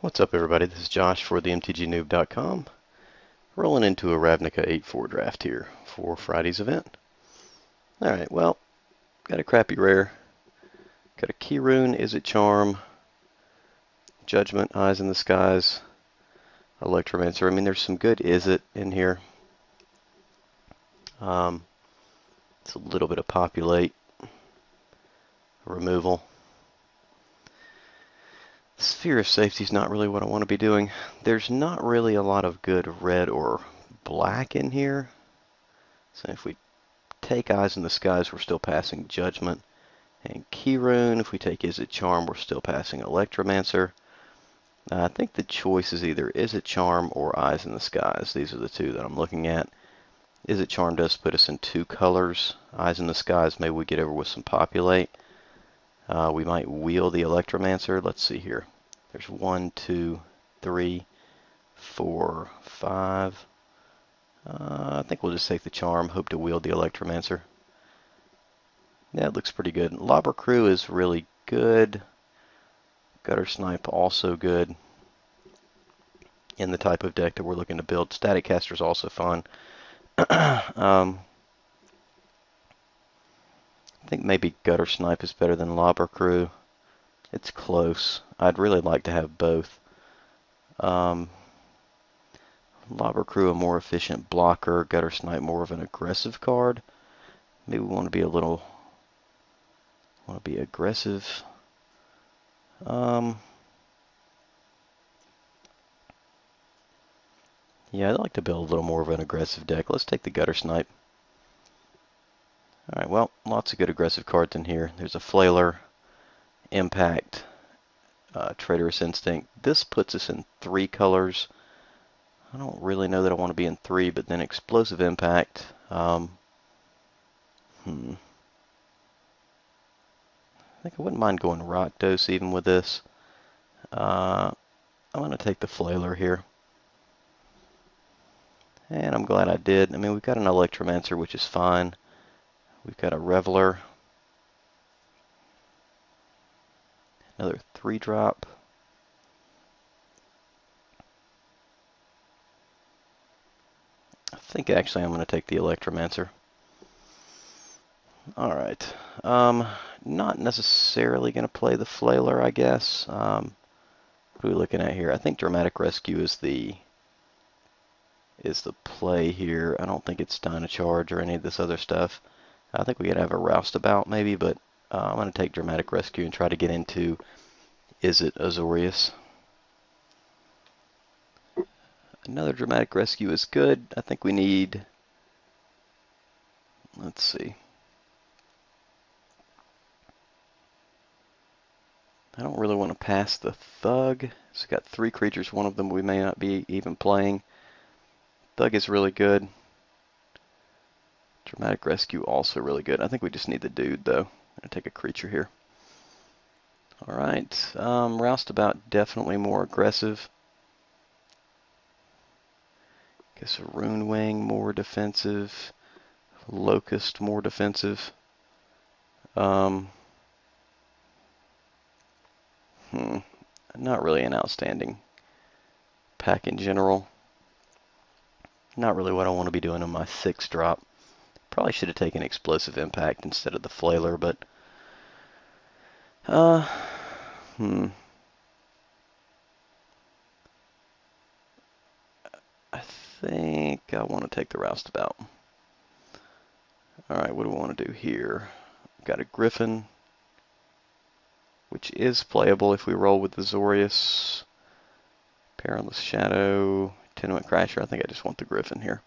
What's up, everybody? This is Josh for themtgnoob.com, rolling into a Ravnica 8-4 draft here for Friday's event. Alright, well, got a crappy rare. Got a Key Rune, Is It Charm, Judgment, Eyes in the Skies, Electromancer. I mean, there's some good Is It in here. It's a little bit of Populate, Removal. Sphere of Safety is not really what I want to be doing. There's not really a lot of good red or black in here. So if we take Eyes in the Skies, we're still passing Judgment. And Key Rune, if we take Is It Charm, we're still passing Electromancer. I think the choice is either Is It Charm or Eyes in the Skies. These are the two that I'm looking at. Is It Charm does put us in two colors. Eyes in the Skies, maybe we get over with some Populate. We might wheel the Electromancer. Let's see here. There's 1, 2, 3, 4, 5. I think we'll just take the Charm. Hope to wield the Electromancer. Yeah, it looks pretty good. Lobber Crew is really good. Gutter Snipe also good in the type of deck that we're looking to build. Static Caster is also fun. I think maybe Gutter Snipe is better than Lobber Crew. It's close. I'd really like to have both. Lobber Crew a more efficient blocker. Gutter Snipe more of an aggressive card. Maybe we want to be a little aggressive. Yeah, I'd like to build a little more of an aggressive deck. Let's take the Gutter Snipe. Alright, well, lots of good aggressive cards in here. There's a Flailer, Impact, Traitorous Instinct. This puts us in 3 colors. I don't really know that I want to be in 3, but then Explosive Impact. I think I wouldn't mind going Rakdos even with this. I'm going to take the Flailer here. And I'm glad I did. I mean, we've got an Electromancer, which is fine. We've got a Reveler. Another 3-drop. I think actually I'm going to take the Electromancer. Alright. Not necessarily going to play the Flailer, I guess. What are we looking at here? I think Dramatic Rescue is the play here. I don't think it's Dynacharge or any of this other stuff. I think we could have a Roustabout maybe, but I'm going to take Dramatic Rescue and try to get into Is It Azorius. Another Dramatic Rescue is good. I think we need, let's see. I don't really want to pass the Thug. It's got 3 creatures, one of them we may not be even playing. Thug is really good. Dramatic Rescue also really good. I think we just need the dude though. I'm going to take a creature here. Alright, Roustabout definitely more aggressive. Guess a Rune Wing more defensive. Locust more defensive. Not really an outstanding pack in general. Not really what I want to be doing on my 6-drop. Probably should have taken Explosive Impact instead of the Flailer, but I think I want to take the Roustabout. Alright, what do we want to do here? We've got a Griffin, which is playable if we roll with the Azorius. Perilous Shadow, Tenement Crasher. I think I just want the Griffin here.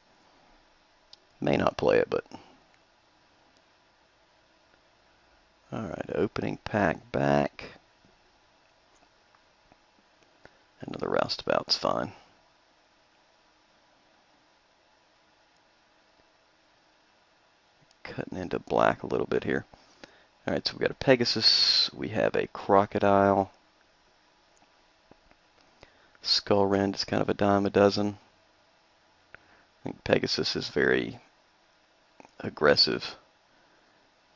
May not play it, but alright, opening pack back. Another Roustabout's fine. Cutting into black a little bit here. Alright, so we've got a Pegasus, we have a Crocodile. Skull Rend is kind of a dime a dozen. I think Pegasus is very aggressive.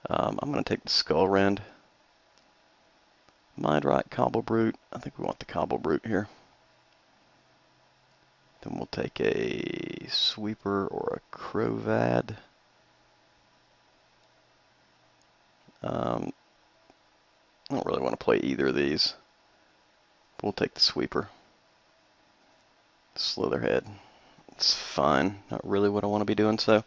I'm going to take the Skull Rend. Mind Rot, Cobble Brute. I think we want the Cobble Brute here. Then we'll take a sweeper or a crovad. I don't really want to play either of these. We'll take the sweeper. Slitherhead. It's fine. Not really what I want to be doing, so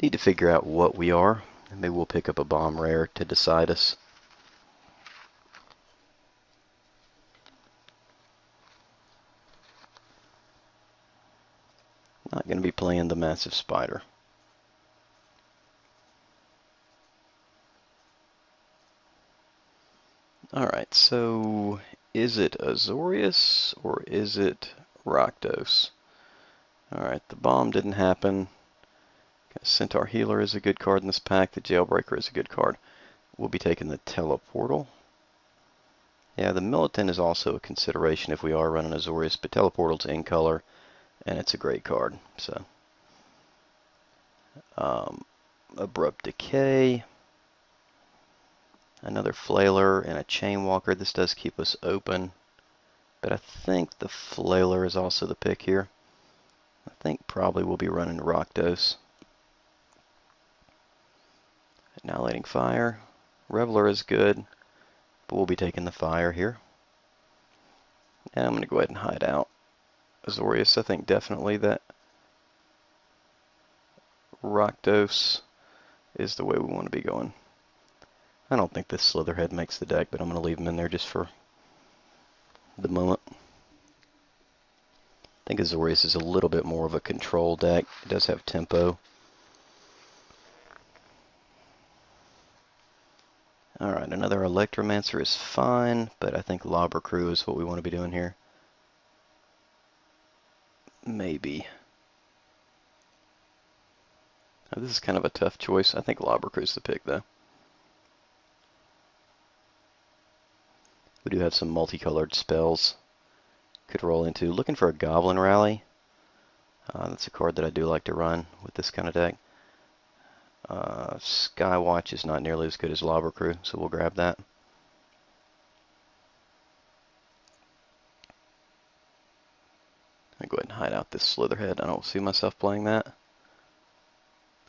need to figure out what we are. And maybe we'll pick up a bomb rare to decide us. Not going to be playing the massive spider. Alright, so is it Azorius or is it Rakdos? Alright, the bomb didn't happen. Centaur Healer is a good card in this pack. The Jailbreaker is a good card. We'll be taking the Teleportal. Yeah, the Militant is also a consideration if we are running Azorius, but Teleportal's in color, and it's a great card. So, Abrupt Decay. Another Flailer and a Chainwalker. This does keep us open, but I think the Flailer is also the pick here. I think probably we'll be running Rakdos. Annihilating Fire. Reveler is good, but we'll be taking the Fire here. And I'm going to go ahead and hide out Azorius. I think definitely that Rakdos is the way we want to be going. I don't think this Slitherhead makes the deck, but I'm going to leave him in there just for the moment. I think Azorius is a little bit more of a control deck. It does have tempo. Alright, another Electromancer is fine, but I think Lobber Crew is what we want to be doing here. Maybe. Now, this is kind of a tough choice. I think Lobber Crew is the pick, though. We do have some multicolored spells. Could roll into. Looking for a Goblin Rally. That's a card that I do like to run with this kind of deck. Skywatch is not nearly as good as Lobber Crew, so we'll grab that. I'll go ahead and hide out this Slitherhead. I don't see myself playing that.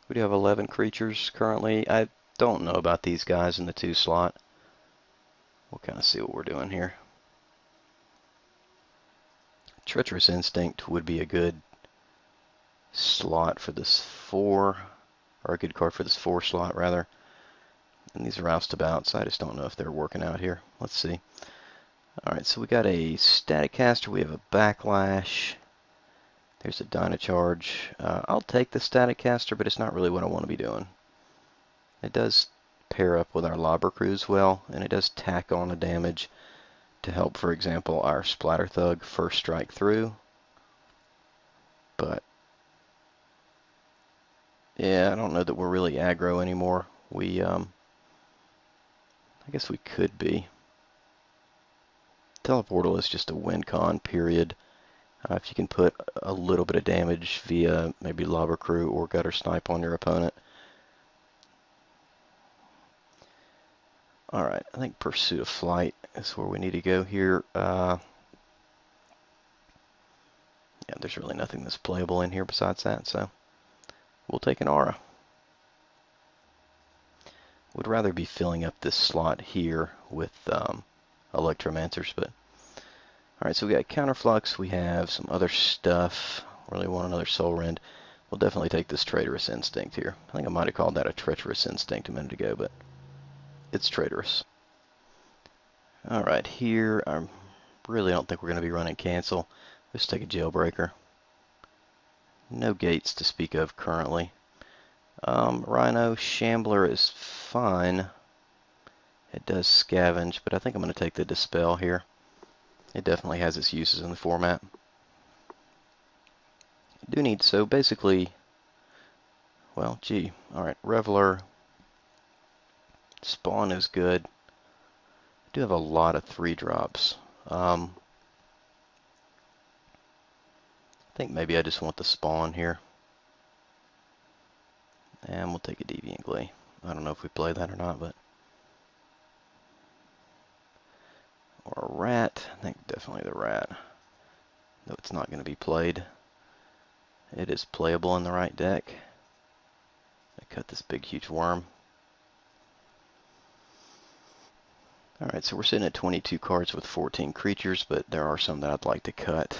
We do have 11 creatures currently. I don't know about these guys in the 2 slot. We'll kind of see what we're doing here. Treacherous Instinct would be a good slot for this 4, or a good card for this 4 slot rather. And these are roustabouts. I just don't know if they're working out here. Let's see. Alright, so we got a Static Caster. We have a Backlash. There's a Dynacharge. I'll take the Static Caster, but it's not really what I want to be doing. It does pair up with our Lobber Crew as well, and it does tack on a damage to help, for example, our Splatter Thug first strike through. But yeah, I don't know that we're really aggro anymore. I guess we could be. Teleportal is just a win con, period. If you can put a little bit of damage via maybe Lobber Crew or Gutter Snipe on your opponent. Alright, I think Pursuit of Flight is where we need to go here. Yeah, there's really nothing that's playable in here besides that, so we'll take an Aura. Would rather be filling up this slot here with Electromancers, but alright, so we got Counterflux, we have some other stuff. Really want another Soul Rend. We'll definitely take this Traitorous Instinct here. I think I might have called that a Treacherous Instinct a minute ago, but it's Traitorous. Alright, here I really don't think we're going to be running Cancel. Let's take a Jailbreaker. No gates to speak of currently. Rhino Shambler is fine. It does scavenge, but I think I'm going to take the Dispel here. It definitely has its uses in the format. Do need, so basically, well, gee, alright, Reveler. Spawn is good. I do have a lot of 3-drops. I think maybe I just want the Spawn here. And we'll take a Deviant Glee. I don't know if we play that or not, but... Or a Rat. I think definitely the Rat. though it's not going to be played. It is playable in the right deck. I cut this big, huge worm. Alright, so we're sitting at 22 cards with 14 creatures, but there are some that I'd like to cut.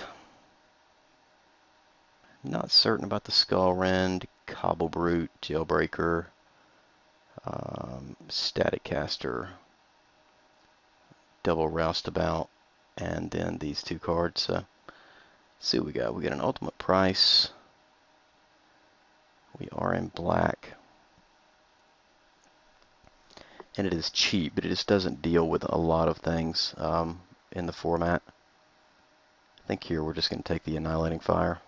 Not certain about the Skull Rend, Cobble Brute, Jailbreaker, Static Caster, Double Roustabout, and then these two cards. Let's see what we got. We got an Ultimate Price. We are in black. And it is cheap, but it just doesn't deal with a lot of things in the format. I think here we're just going to take the Annihilating Fire.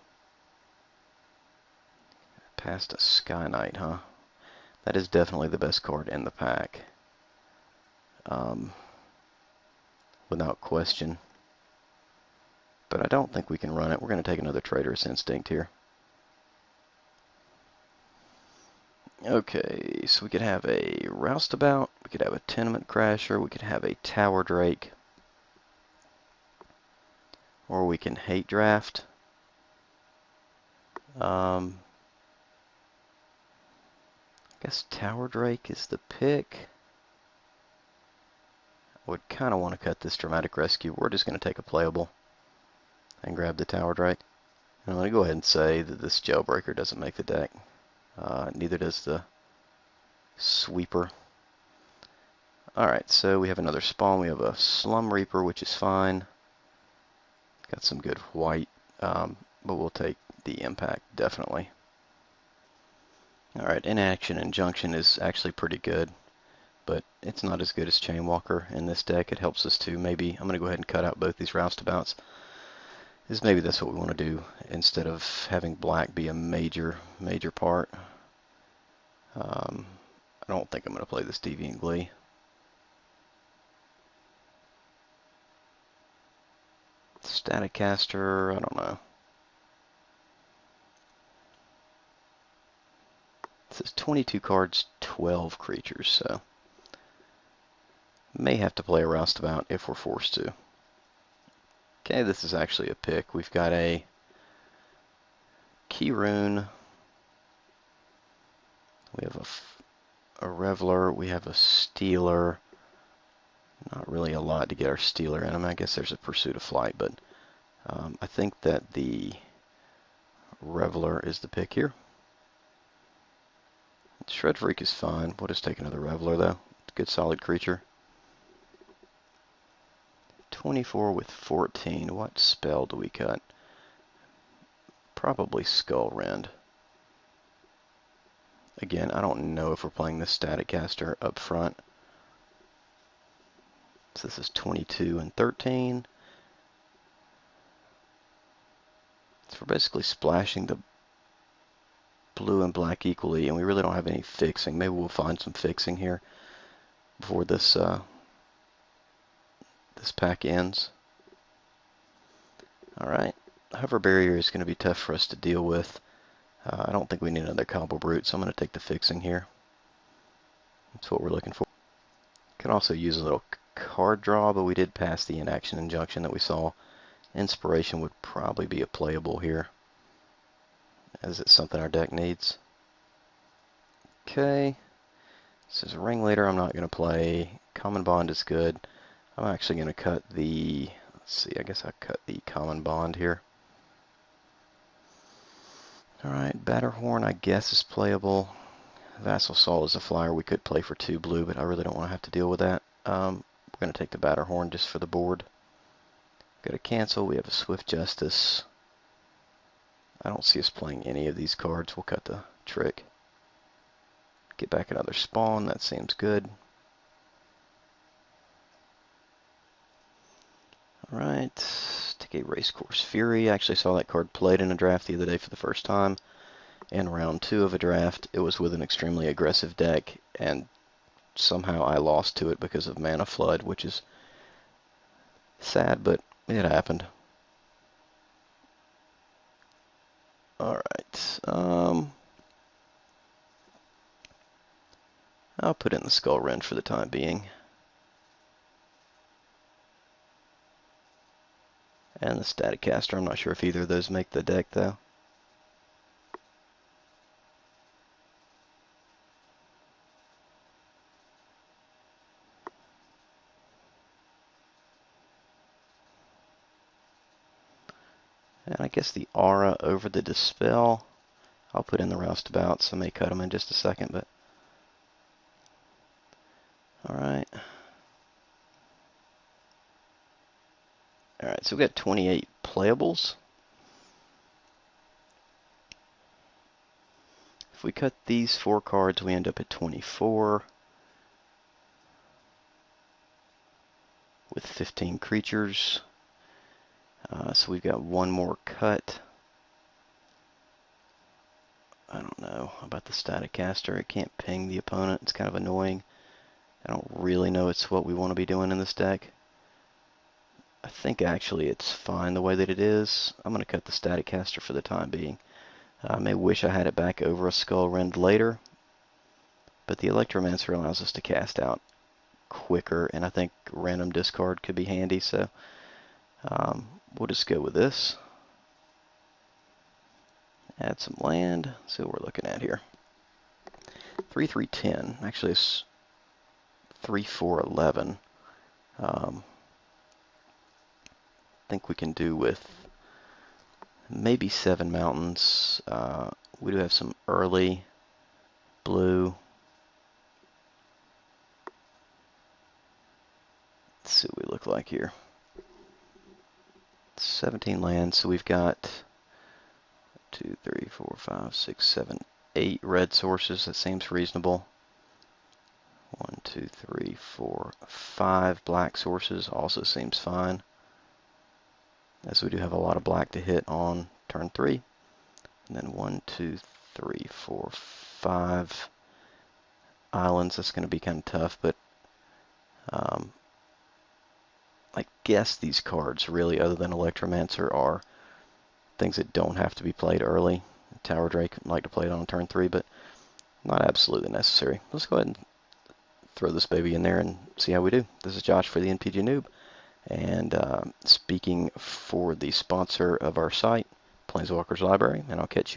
Past a Sky Knight, huh? That is definitely the best card in the pack. Without question. But I don't think we can run it. We're going to take another Traitorous Instinct here. Okay, so we could have a Roustabout, we could have a Tenement Crasher, we could have a Tower Drake, or we can Hate Draft. I guess Tower Drake is the pick. I would kind of want to cut this Dramatic Rescue. We're just going to take a playable and grab the Tower Drake. And I'm going to go ahead and say that this Jailbreaker doesn't make the deck. Neither does the Sweeper. Alright, so we have another spawn. We have a Slum Reaper, which is fine. Got some good white, but we'll take the Impact, definitely. Alright, Inaction Injunction is actually pretty good, but it's not as good as Chainwalker in this deck. It helps us to maybe, I'm going to go ahead and cut out both these Roustabouts. Maybe that's what we want to do instead of having black be a major part. I don't think I'm going to play this Deviant Glee. Static Caster, I don't know. It says 22 cards, 12 creatures, so may have to play a Roustabout if we're forced to. Okay, this is actually a pick. We've got a Keyrune, we have a Reveler, we have a Stealer. Not really a lot to get our Stealer in. I mean, I guess there's a Pursuit of Flight, but I think that the Reveler is the pick here. Shred Freak is fine. We'll just take another Reveler, though. It's a good, solid creature. 24 with 14. What spell do we cut? Probably Skull Rend. Again, I don't know if we're playing this Static Caster up front. So this is 22 and 13. So we're basically splashing the blue and black equally, and we really don't have any fixing. Maybe we'll find some fixing here before this this pack ends. Alright, Hover Barrier is going to be tough for us to deal with. I don't think we need another Cobble Brute, so I'm going to take the fixing here. That's what we're looking for. Could also use a little card draw, but we did pass the Inaction Injunction that we saw. Inspiration would probably be a playable here, as it's something our deck needs. Okay, this is a Ringleader I'm not going to play. Common Bond is good. I'm actually going to cut the, let's see, I guess I cut the Common Bond here. Alright, Batterhorn I guess is playable. Vassal Saul is a flyer we could play for 2 blue, but I really don't want to have to deal with that. We're going to take the Batterhorn just for the board. Got to cancel. We have a Swift Justice. I don't see us playing any of these cards. We'll cut the trick. Get back another spawn. That seems good. Alright, take a Racecourse Fury. I actually saw that card played in a draft the other day for the first time. In round 2 of a draft, it was with an extremely aggressive deck, and somehow I lost to it because of Mana Flood, which is sad, but it happened. Alright, I'll put in the Skull Rend for the time being. And the Staticaster, I'm not sure if either of those make the deck though. And I guess the Aura over the Dispel, I'll put in the Roustabouts. I may cut them in just a second, but alright. Alright, so we've got 28 playables. If we cut these 4 cards, we end up at 24 with 15 creatures. So we've got one more cut. I don't know about the Staticaster. It can't ping the opponent. It's kind of annoying. I don't really know it's what we want to be doing in this deck. I think actually it's fine the way that it is. I'm going to cut the Staticaster for the time being. I may wish I had it back over a Skull Rend later, but the Electromancer allows us to cast out quicker, and I think random discard could be handy, so we'll just go with this. Add some land, see what we're looking at here. 3-3-10, actually it's 3-4-11. I think we can do with maybe 7 mountains. We do have some early blue. Let's see what we look like here. 17 lands, so we've got 2, 3, 4, 5, 6, 7, 8 red sources. That seems reasonable. 1, 2, 3, 4, 5 black sources also seems fine, as we do have a lot of black to hit on turn 3. And then 1, 2, 3, 4, 5 islands. That's going to be kind of tough, but I guess these cards really, other than Electromancer, are things that don't have to be played early. Tower Drake would like to play it on turn 3, but not absolutely necessary. Let's go ahead and throw this baby in there and see how we do. This is Josh for the themtgnoob, and speaking for the sponsor of our site, Planeswalkers Library, and I'll catch you